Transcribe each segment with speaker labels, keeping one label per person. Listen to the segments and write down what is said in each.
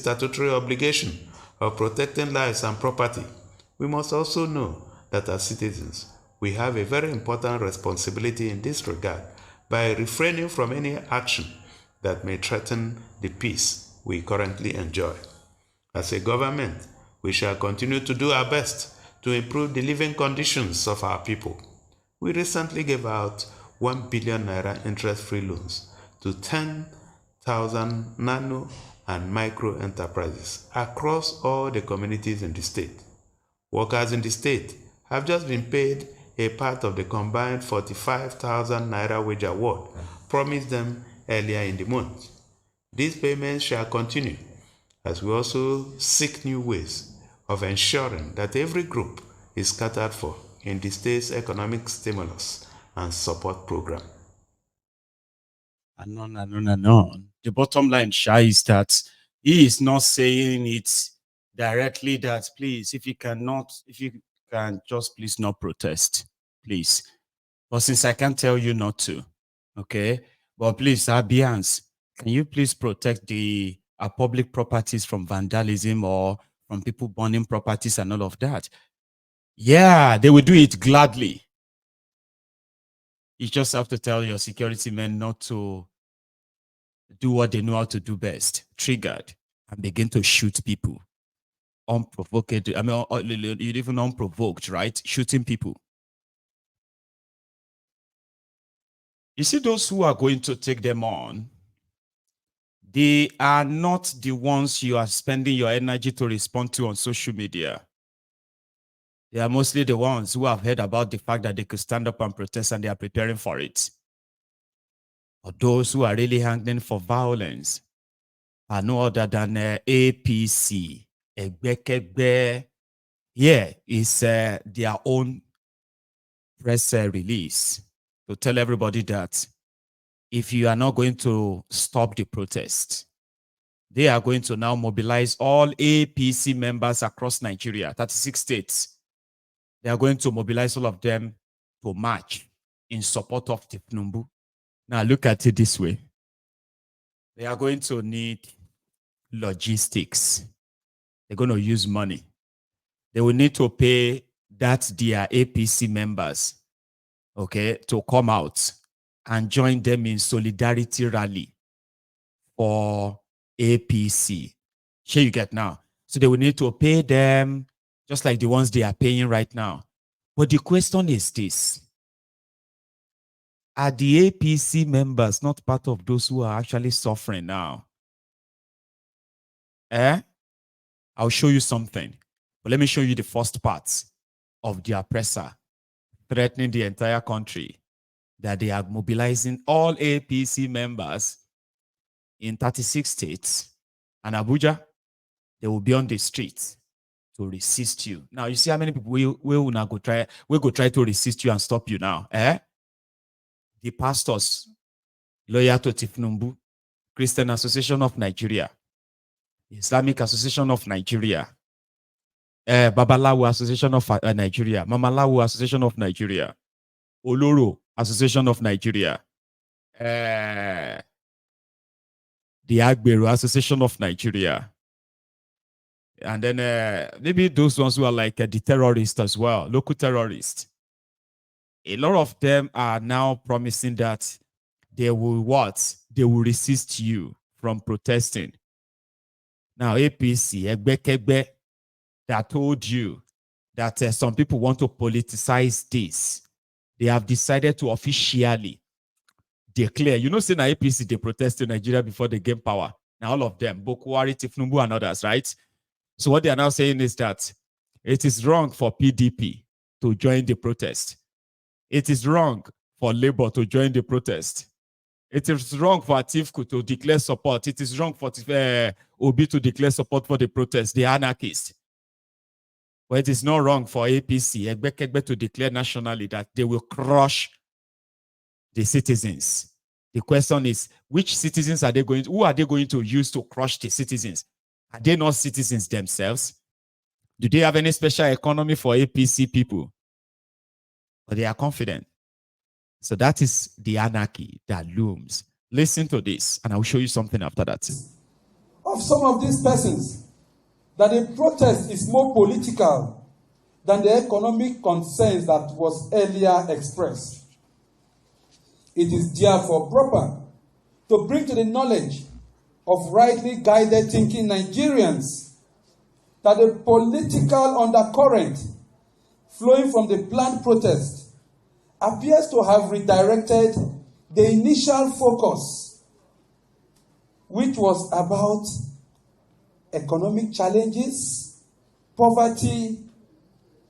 Speaker 1: statutory obligation of protecting lives and property, we must also know that as citizens, we have a very important responsibility in this regard by refraining from any action that may threaten the peace we currently enjoy. As a government, we shall continue to do our best to improve the living conditions of our people. We recently gave out 1 billion naira interest-free loans to 10,000 nano and micro enterprises across all the communities in the state. Workers in the state have just been paid a part of the combined 45,000 naira wage award promised them earlier in the month. These payments shall continue as we also seek new ways of ensuring that every group is catered for in the state's economic stimulus and support program.
Speaker 2: And on and on and on. The bottom line, Sha, is that he is not saying it directly that please, if you can just please not protest, please. But since I can't tell you not to, okay? But please, Abians, can you please protect the public properties from vandalism or from people burning properties and all of that? Yeah, they will do it gladly. You just have to tell your security men not to do what they know how to do best, triggered, and begin to shoot people. Unprovoked, I mean, even unprovoked, right? Shooting people. You see, those who are going to take them on, they are not the ones you are spending your energy to respond to on social media. They are mostly the ones who have heard about the fact that they could stand up and protest and they are preparing for it. Or those who are really hanging for violence are no other than APC. Yeah, it's their own press release to tell everybody that if you are not going to stop the protest, they are going to now mobilize all APC members across Nigeria, 36 states. They are going to mobilize all of them to march in support of Tifnumbu. Now look at it this way. They are going to need logistics. They're going to use money. They will need to pay that their APC members, okay, to come out and join them in solidarity rally for APC. Here you get now. So they will need to pay them just like the ones they are paying right now. But the question is this. Are the APC members not part of those who are actually suffering now? I'll show you something. But let me show you the first part of the oppressor threatening the entire country, that they are mobilizing all APC members in 36 states and Abuja. They will be on the streets to resist you. Now, you see how many people will now go try to resist you and stop you now? The pastors, loyal to Tifnumbu, Christian Association of Nigeria, Islamic Association of Nigeria, Babalawo Association of Nigeria, Mamalawo Association of Nigeria, Oloro Association of Nigeria, the Agbero Association of Nigeria, and then maybe those ones who are like the terrorists as well, local terrorists. A lot of them are now promising that they will what? They will resist you from protesting. Now, APC, Egbekegbe, that told you that some people want to politicize this. They have decided to officially declare, you know, saying that APC, they protest in Nigeria before they gain power. Now, all of them, Bokwari, Tifnumbu, and others, right? So what they are now saying is that it is wrong for PDP to join the protest. It is wrong for Labour to join the protest. It is wrong for Atifku to declare support. It is wrong for Obi to declare support for the protest, the anarchists. But it is not wrong for APC, Egbekegbe, to declare nationally that they will crush the citizens. The question is, which citizens are they going to, who are they going to use to crush the citizens? Are they not citizens themselves? Do they have any special economy for APC people? But they are confident. So that is the anarchy that looms. Listen to this, and I'll show you something after that.
Speaker 3: of some of these persons that the protest is more political than the economic concerns that was earlier expressed. It is therefore proper to bring to the knowledge of rightly guided thinking Nigerians that the political undercurrent flowing from the planned protest appears to have redirected the initial focus, which was about economic challenges, poverty,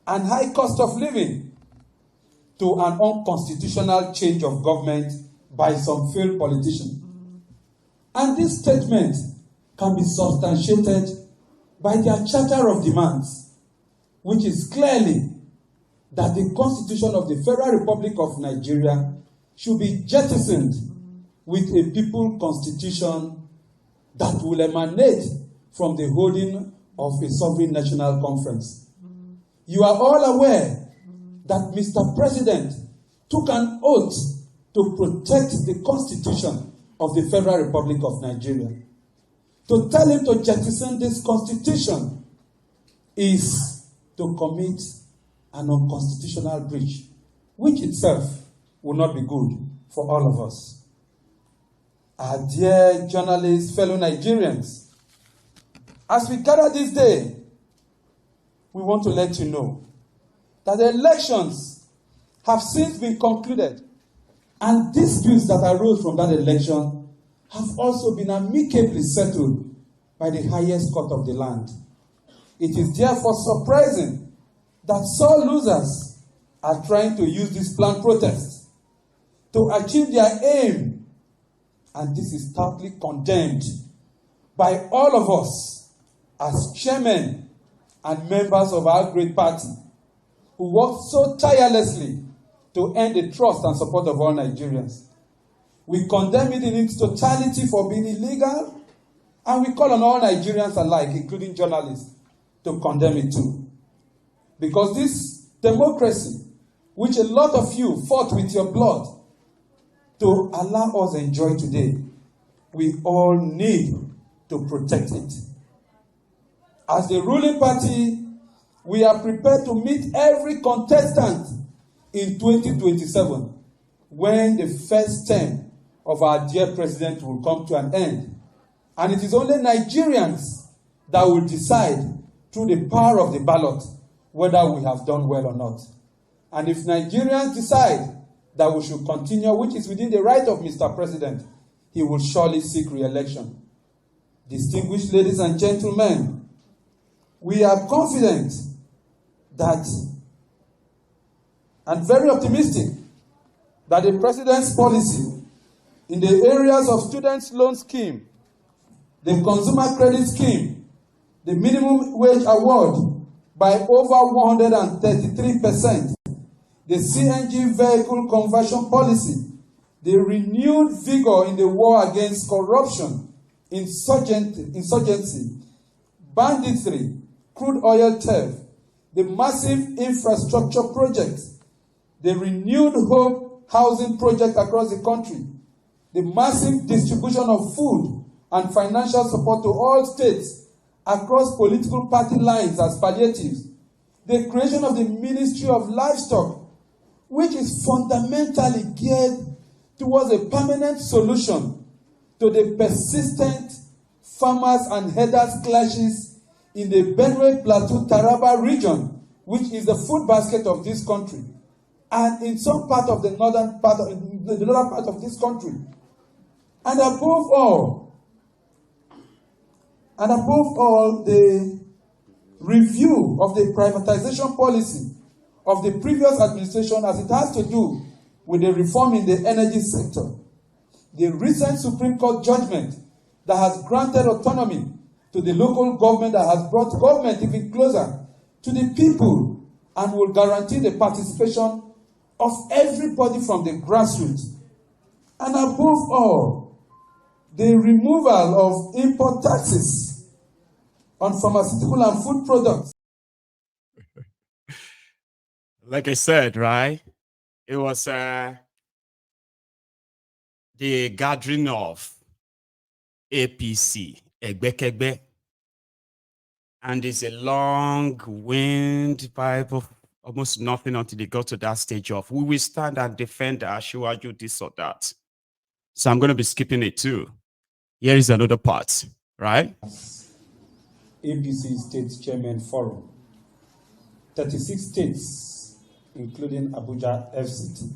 Speaker 3: and high cost of living, to an unconstitutional change of government by some failed politician. And this statement can be substantiated by their Charter of Demands, which is clearly that the Constitution of the Federal Republic of Nigeria should be jettisoned with a people constitution that will emanate from the holding of a sovereign national conference. You are all aware that Mr. President took an oath to protect the Constitution of the Federal Republic of Nigeria. To tell him to jettison this Constitution is to commit an unconstitutional breach, which itself will not be good for all of us. Our dear journalists, fellow Nigerians, as we gather this day, we want to let you know that the elections have since been concluded, and disputes that arose from that election have also been amicably settled by the highest court of the land. It is therefore surprising that sore losers are trying to use this planned protest to achieve their aim, and this is stoutly condemned by all of us as chairmen and members of our great party who worked so tirelessly to earn the trust and support of all Nigerians. We condemn it in its totality for being illegal, and we call on all Nigerians alike, including journalists, to condemn it too. Because this democracy, which a lot of you fought with your blood to allow us enjoy today, we all need to protect it. As the ruling party, we are prepared to meet every contestant in 2027 when the first term of our dear president will come to an end. And it is only Nigerians that will decide through the power of the ballot whether we have done well or not. And if Nigerians decide that we should continue, which is within the right of Mr. President, he will surely seek re-election. Distinguished ladies and gentlemen, we are confident that and very optimistic that the President's policy in the areas of students' loan scheme, the consumer credit scheme, the minimum wage award by over 133%, the CNG vehicle conversion policy, the renewed vigor in the war against corruption, insurgency, banditry, crude oil theft, the massive infrastructure projects, the renewed hope housing project across the country, the massive distribution of food and financial support to all states across political party lines as palliatives, the creation of the Ministry of Livestock, which is fundamentally geared towards a permanent solution to the persistent farmers and herders clashes in the Benue Plateau Taraba region, which is the food basket of this country, and in some part of the northern part of this country. And above all, the review of the privatization policy of the previous administration as it has to do with the reform in the energy sector. The recent Supreme Court judgment that has granted autonomy to the local government, that has brought government even closer to the people and will guarantee the participation of everybody from the grassroots. And above all, the removal of import taxes on pharmaceutical and food products.
Speaker 2: Like I said, right? It was the gathering of APC Egbekegbe. And it's a long wind pipe of almost nothing until they got to that stage of, we will stand and defend Ashiwaju, this or that. So I'm going to be skipping it too. Here is another part, right?
Speaker 3: APC State Chairman Forum, 36 states, including Abuja FCT.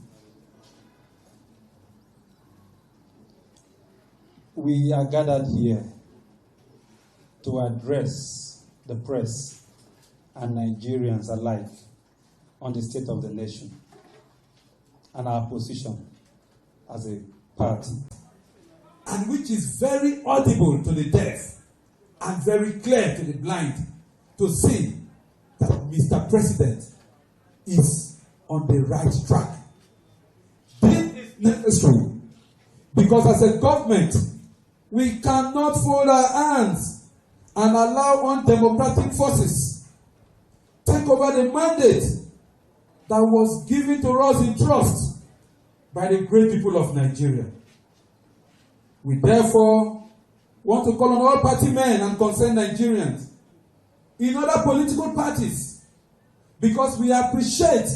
Speaker 3: We are gathered here to address the press and Nigerians alike on the state of the nation and our position as a party, and which is very audible to the deaf and very clear to the blind to see that Mr. President is on the right track. This is necessary because as a government, we cannot fold our hands and allow undemocratic forces take over the mandate that was given to us in trust by the great people of Nigeria. We therefore want to call on all party men and concerned Nigerians in other political parties, because we appreciate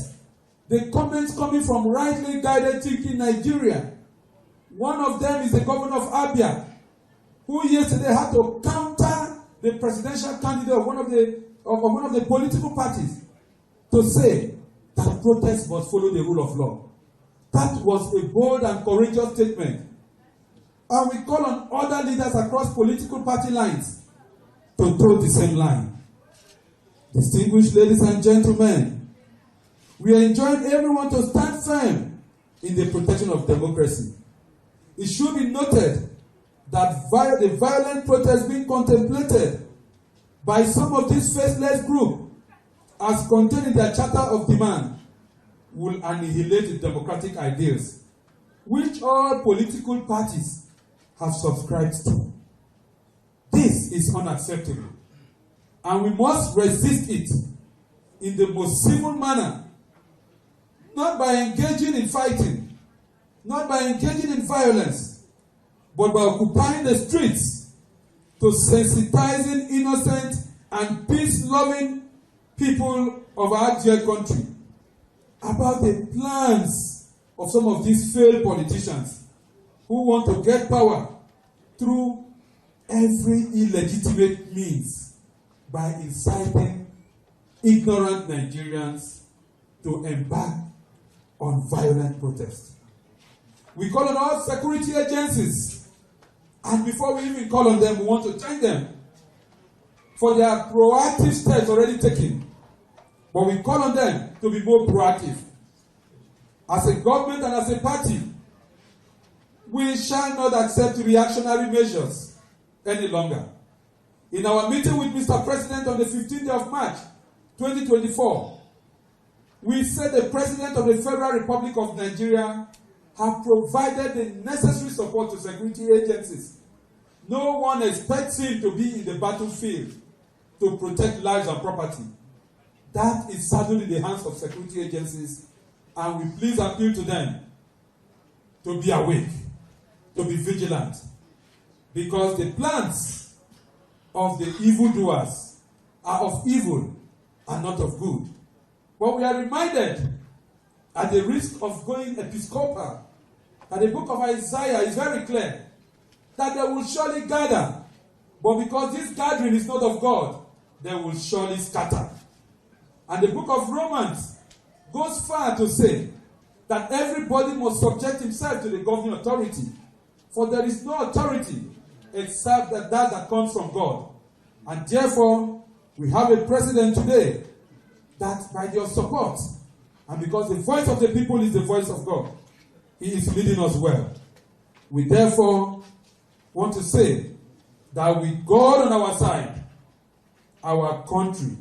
Speaker 3: the comments coming from rightly guided thinking Nigeria. One of them is the governor of Abia, who yesterday had to counter the presidential candidate of one of the political parties to say that protests must follow the rule of law. That was a bold and courageous statement. And we call on other leaders across political party lines to toe the same line. Distinguished ladies and gentlemen, we are enjoining everyone to stand firm in the protection of democracy. It should be noted that the violent protests being contemplated by some of these faceless groups, as contained in their charter of demand, will annihilate the democratic ideals which all political parties have subscribed to. This is unacceptable, and we must resist it in the most civil manner, not by engaging in fighting, not by engaging in violence, but by occupying the streets to sensitizing innocent and peace-loving people of our dear country about the plans of some of these failed politicians who want to get power through every illegitimate means by inciting ignorant Nigerians to embark on violent protest. We call on all security agencies, and before we even call on them, we want to thank them for their proactive steps already taken. But we call on them to be more proactive. As a government and as a party, we shall not accept reactionary measures any longer. In our meeting with Mr. President on the 15th of March, 2024, we said the President of the Federal Republic of Nigeria have provided the necessary support to security agencies. No one expects him to be in the battlefield to protect lives and property. That is saddled in the hands of security agencies, and we please appeal to them to be awake, to be vigilant, because the plans of the evildoers are of evil and not of good. But we are reminded, at the risk of going episcopal, that the book of Isaiah is very clear that they will surely gather, but because this gathering is not of God, they will surely scatter. And the book of Romans goes far to say that everybody must subject himself to the governing authority, for there is no authority except that comes from God. And therefore, we have a president today that by your support, and because the voice of the people is the voice of God, he is leading us well. We therefore want to say that with God on our side, our country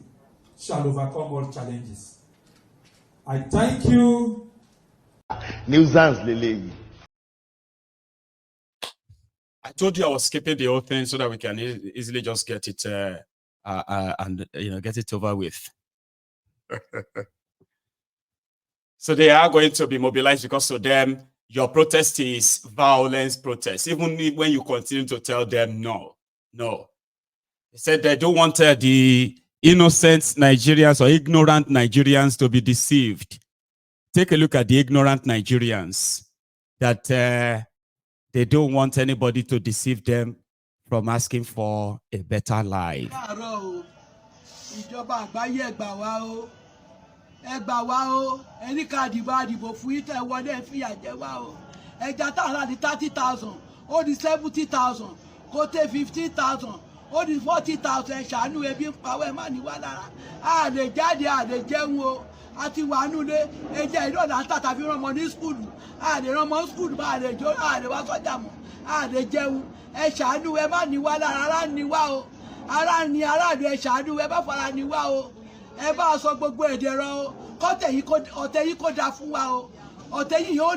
Speaker 3: shall overcome all challenges. I thank you.
Speaker 4: Nuisance, Lele.
Speaker 2: I told you I was skipping the whole thing so that we can easily just get it and get it over with. So they are going to be mobilized because to them, your protest is violence protest, even when you continue to tell them no. No. They said they don't want the innocent Nigerians or ignorant Nigerians to be deceived. Take a look at the ignorant Nigerians, that they don't want anybody to deceive them from asking for a better life.
Speaker 5: Ẹja tààrà di 30,000, ó di 70,000, kó tẹ 15,000, ó di 40,000. Ṣàánú ebi ń pawọ́ ẹ má ní wá lára. A lè jáde, a lè jẹun o. A ti wà nulẹ̀ ẹjẹ́ ìdọ̀dà tàbí rọmọ ní skúlù. A lè rọmọ skúlù bá a lè jó, a lè wá sọ́jà mọ́, a lè jẹun. Ẹ ṣàánú ẹ má ní wá lára, ara ní wá o. Ara ní aráàlú, ẹ ṣàánú ẹ bá fara ní wá o. Ẹ bá sọ gbogbo èdè rọ o. Ọ̀tẹ̀ yìí kò dáa fún wa o. Ọ̀tẹ̀ yìí ó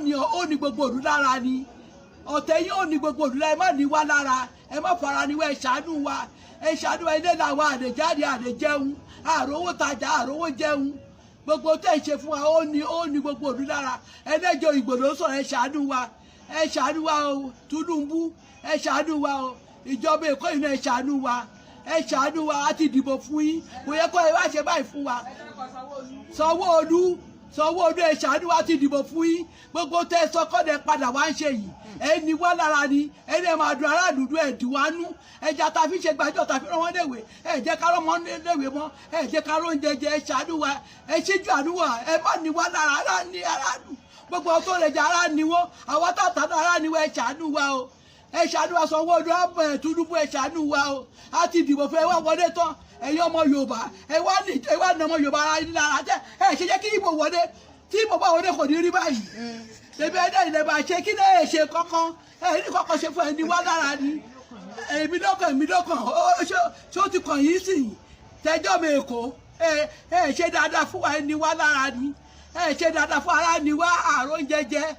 Speaker 5: ní gbogbo òlú lára ni. Ọ̀tẹ̀ yìí ó ní gbogbo òlú lára, ẹ má ní wá lára. Ẹ má fara ní wá, ẹ ṣàánú wa. Ẹ ṣàánú wa, ilé làwọn àlè jáde, àlè jẹun. Àròwó tajà, àròwó jẹun. Gbogbo tẹ́ ṣe fún wa ó ní gbogbo òlú lára. Ẹlẹ́jọ́ Ìgbòho sọ̀rọ̀, ẹ ṣàánú wa. Ẹ ṣàánú wa o. Tinubu, ẹ ṣàánú wa o. Ìjọba Èkó yìí náà ẹ ṣàánú wa. Ẹ ṣàánú wa, a ti dìbò fún yín. Kò yẹ kó ẹ wá ṣe báyìí fún wa. Sanwó-Olú, ẹ ṣàánú wa, ti dìbò fún yín. Gbogbo tẹ́ sọ kọ́dẹ̀ padà wá ń ṣe yìí. Ẹni wá lára ni, ẹni máa dùn aráàlú dùn ẹ̀dùn wá nú. Ẹja ta fi ṣe gbàjọ́ ta fi rán wọn léwe. Ẹ jẹ́ ká rán wọn léwe mọ́. Ẹ jẹ́ ká rán oúnjẹ jẹ, ẹ ṣàánú wa. Ẹ ṣíjú àánú wa, ẹ má ní wá lára, ara ní aráàlú. Gbogbo tó lè jẹ ara ní wọn. Àwọn tàtà náà ara ní wọn, ẹ ṣàánú wa o. Ẹ ṣàánú wa, Sanwó-Olú, àbọ̀ Tinubu, ẹ ṣàánú wa o. A ti dìbò fún ẹ wá wọlé tán. Ẹ̀yin ọmọ Yorùbá, ẹ wá ní ọmọ Yorùbá ara ní lára jẹ́. Ẹ ṣe jẹ́ kí Ìgbò wọlé. Tí Ìgbò bá wọlé kò ní rí báyìí. Ṣèbí ẹ̀dá ilẹ̀ bá ṣe kí lè ṣe kankan. Ẹ ní kankan ṣe fún ẹni wá lára ni. Èmi lọ́kàn. Ṣé ó ti kàn yín sí? Tẹjọ́ mi Èkó. Ẹ ṣe dáadáa fún wa, ẹni wá lára ni. Ẹ ṣe dáadáa fún ara ni wá, àrùn jẹjẹ.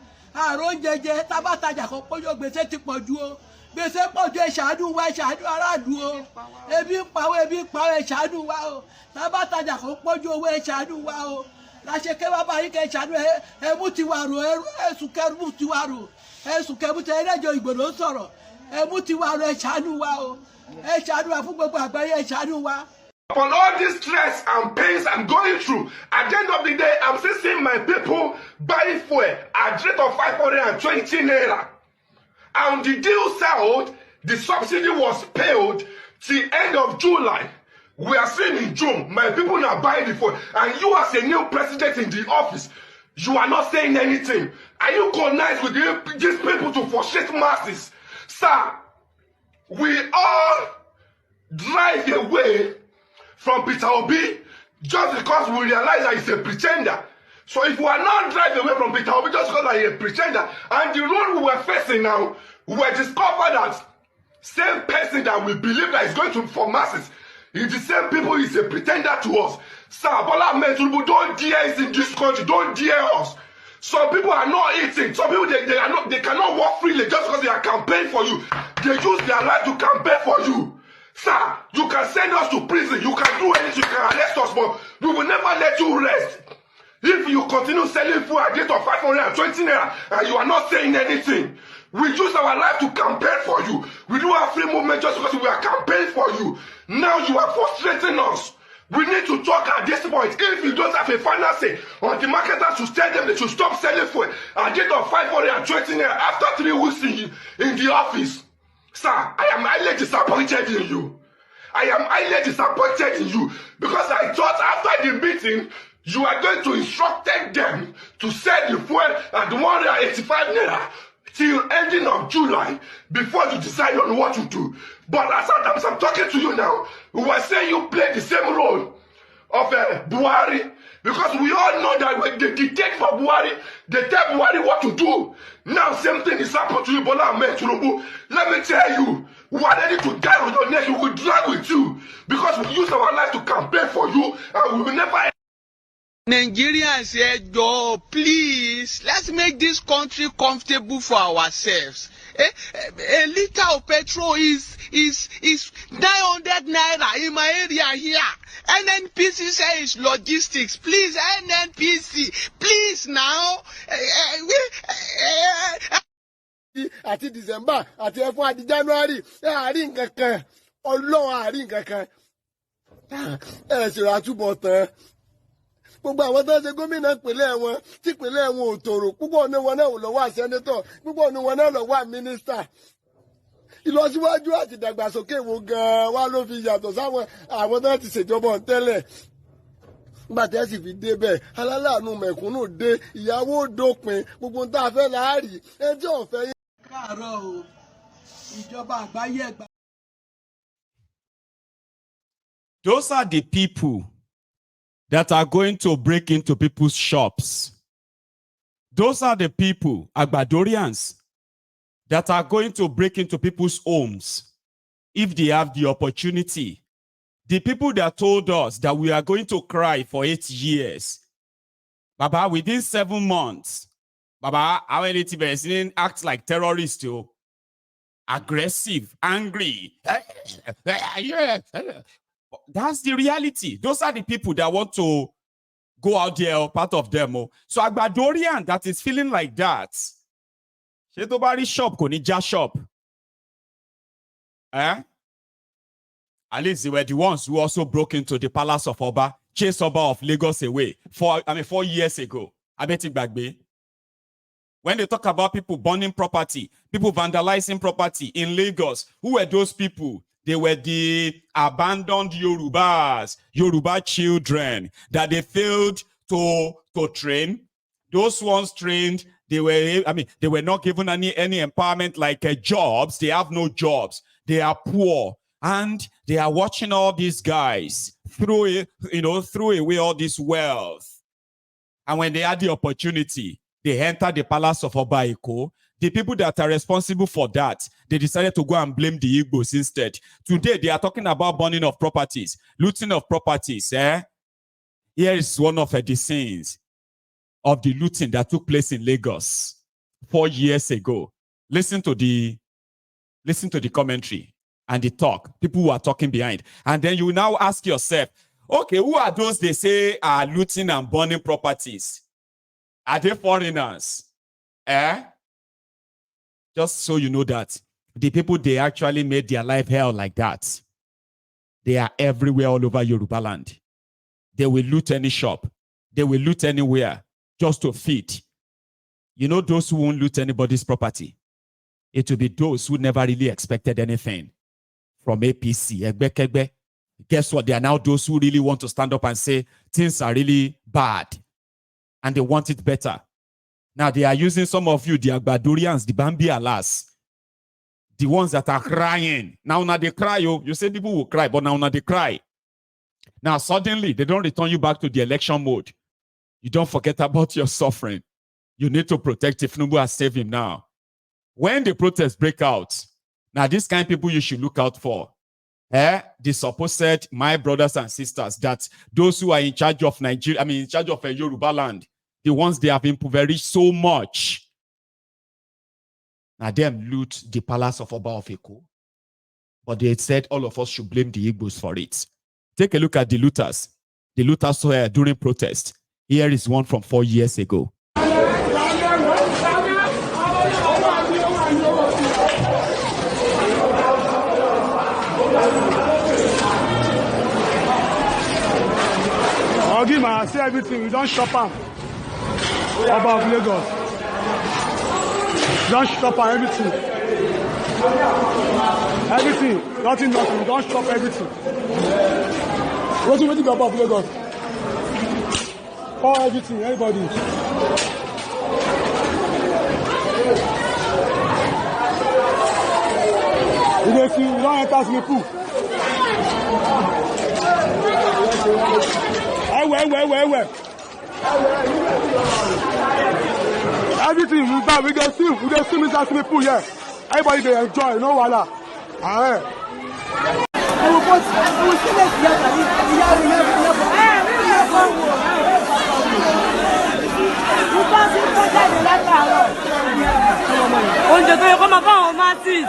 Speaker 5: Tábàtajà kan pójó gbèsè ti pọ̀ ju o. Gbèsè pọ̀ ju, ẹ ṣàánú wa, ẹ ṣàánú aráàlú o. Ebi ń pawọ́, ẹ ṣàánú wa o. Tábàtajà kan pójó owó, ẹ ṣàánú wa o. Láṣẹ kẹ́ bàbá yín kẹ́ ṣàánú ẹ mú tiwa rò, ẹ̀sùn kẹ́rù tiwa rò. Ẹ̀sùn kẹ́rù tẹ ẹlẹ́jọ́ Ìgbòho sọ̀rọ̀. Ẹ mú tiwa rò, ẹ ṣàánú wa o. Ẹ ṣàánú wa fún gbogbo àgbáyé, ẹ ṣàánú wa.
Speaker 6: Upon all this stress and pains I'm going through, at the end of the day, I'm still seeing my people buying fuel at the rate of 520 naira. And the deal settled, the subsidy was paid till end of July. We are seeing in June, my people are buying the fuel. And you as a new president in the office, you are not saying anything. Are you conniving with these people to frustrate masses? Sir, we all drive away from Peter Obi just because we realize that he's a pretender. So if we are not driving away from Peter Obi just because he's a pretender, and the road we were facing now, we were discovered that same person that we believe that is going to for masses is the same people is a pretender to us. Sir, Bola Ahmed Tinubu, don't dare us in this country, don't dare us. Some people are not eating. Some people they cannot walk freely just because they are campaigning for you. They use their life to campaign for you. Sir, you can send us to prison, you can do anything, you can arrest us, but we will never let you rest. If you continue selling food at the rate of 520 naira and you are not saying anything, we use our life to campaign for you. We do our free movement just because we are campaigning for you. Now you are frustrating us. We need to talk at this point. If you don't have a final say on the marketers to tell them they should stop selling food at the rate of 520 naira after 3 weeks in the office. Sir, I am highly disappointed in you. I am highly disappointed in you because I thought after the meeting, you are going to instruct them to sell the fuel at 185 naira till ending of July before you decide on what to do. But as I'm talking to you now, we were saying you play the same role of Buhari, because we all know that when they dictate for Buhari, they tell Buhari what to do. Now same thing is happening to you, Bola Ahmed Tinubu. Let me tell you, we are ready to die with your neck. We will drag with you because we use our life to campaign for you, and we will never.
Speaker 7: Nigerians, please, let's make this country comfortable for ourselves. A liter of petrol is 900 naira in my area here. NNPC says logistics. Please, NNPC, please now.
Speaker 8: Àti December àti ẹ̀fún àti January àárín kankan
Speaker 4: Ọlọ́run àárín kankan. Ẹ ṣe ra túbọ̀ tán. Gbogbo àwọn tó ń ṣe gómìnà ìpínlẹ̀ wọn tí ìpínlẹ̀ wọn ò tòrò púpọ̀ ní wọn náà lọ wá sẹ́nétọ̀ púpọ̀ ní wọn náà lọ wá mínísítà. Ìlọsíwájú àti ìdàgbàsókè wo gan-an wá ló fi yàtọ̀ sáwọn àwọn tó ti ṣèjọba tẹ́lẹ̀. Nígbà tí ẹ sì fi débẹ̀ aláàánú mẹ̀kúnnù dé ìyàwó dópin gbogbo tá a fẹ́ láàárí ẹjọ́ ọ̀fẹ́ yẹn.
Speaker 5: Káàárọ̀ o ìjọba àgbáyé ẹgbà.
Speaker 2: Those are the people that are going to break into people's shops. Those are the people, Agbadorians, that are going to break into people's homes if they have the opportunity. The people that told us that we are going to cry for 8 years. Baba, within 7 months, Baba, how many people act like terrorists too? Aggressive, angry. That's the reality. Those are the people that want to go out there, or part of them. So Agbadorian that is feeling like that. Shetobari shop, Konija shop. At least they were the ones who also broke into the palace of Oba, chased Oba of Lagos away 4 years ago. I bet it back be. When they talk about people burning property, people vandalizing property in Lagos, who were those people? They were the abandoned Yoruba children that they failed to train. Those ones trained, they were not given any empowerment like jobs. They have no jobs. They are poor. And they are watching all these guys throw away all this wealth. And when they had the opportunity, they entered the palace of Oba Eko. The people that are responsible for that, they decided to go and blame the Igbos instead. Today, they are talking about burning of properties, looting of properties. Here is one of the scenes of the looting that took place in Lagos 4 years ago. Listen to the commentary and the talk. People who are talking behind. And then you now ask yourself, okay, who are those they say are looting and burning properties? Are they foreigners? Just so you know that the people, they actually made their life hell like that. They are everywhere all over Yoruba land. They will loot any shop. They will loot anywhere just to feed. You know those who won't loot anybody's property? It will be those who never really expected anything from APC. Guess what? They are now those who really want to stand up and say things are really bad and they want it better. Now they are using some of you, the Agbadorians, the Bambi Alas, the ones that are crying. Now they cry. You say people will cry, but now they cry. Now suddenly they don't return you back to the election mode. You don't forget about your suffering. You need to protect Ifnubu and save him now. When the protests break out, now this kind of people you should look out for. The supposed, my brothers and sisters, that those who are in charge of Nigeria, in charge of Yoruba land, the ones they have impoverished so much. Now them loot the palace of Oba of Eko. But they said all of us should blame the Igbos for it. Take a look at the looters. The looters during protest. Here is one from 4 years ago.
Speaker 8: I see everything. We don't shop am. Oba of Lagos. We don't shop am everything. Everything. Nothing. We don't shop everything. What's the Oba of Lagos? For everything, everybody. You don't see, you don't enter me pool. Where? Everything we buy, we get see Mr. Swimming pool here. Everybody they enjoy, no wala.
Speaker 9: Oúnjẹ tó yẹ kó máa fáwọn matis.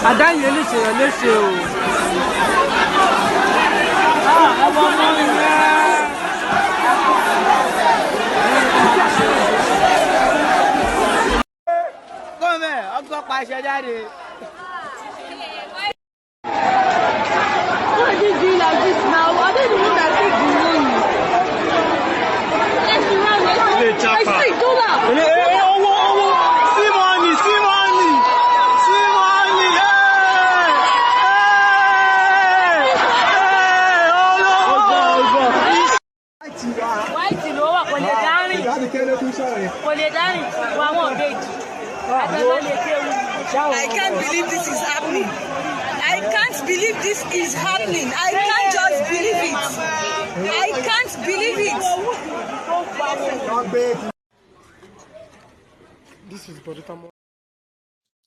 Speaker 9: Àdáyé léṣe yàn léṣe o. Ẹ̀wọ̀n ọmọ ìyẹn. Gómìnà ọgbọ́n pa aṣọ jáde.
Speaker 10: Why did you do like this now? I don't even want to take the money. Let's run. I see dollar.
Speaker 9: See money, see money, see money.
Speaker 10: White ló wà kò lè dárìn. Kò lè dárìn fún àwọn òbejì. Àtẹ̀wọ́ lè kéwù.
Speaker 11: I can't believe this is happening. I can't believe this is happening. I can't just believe it. I can't believe it.
Speaker 8: This is Borita.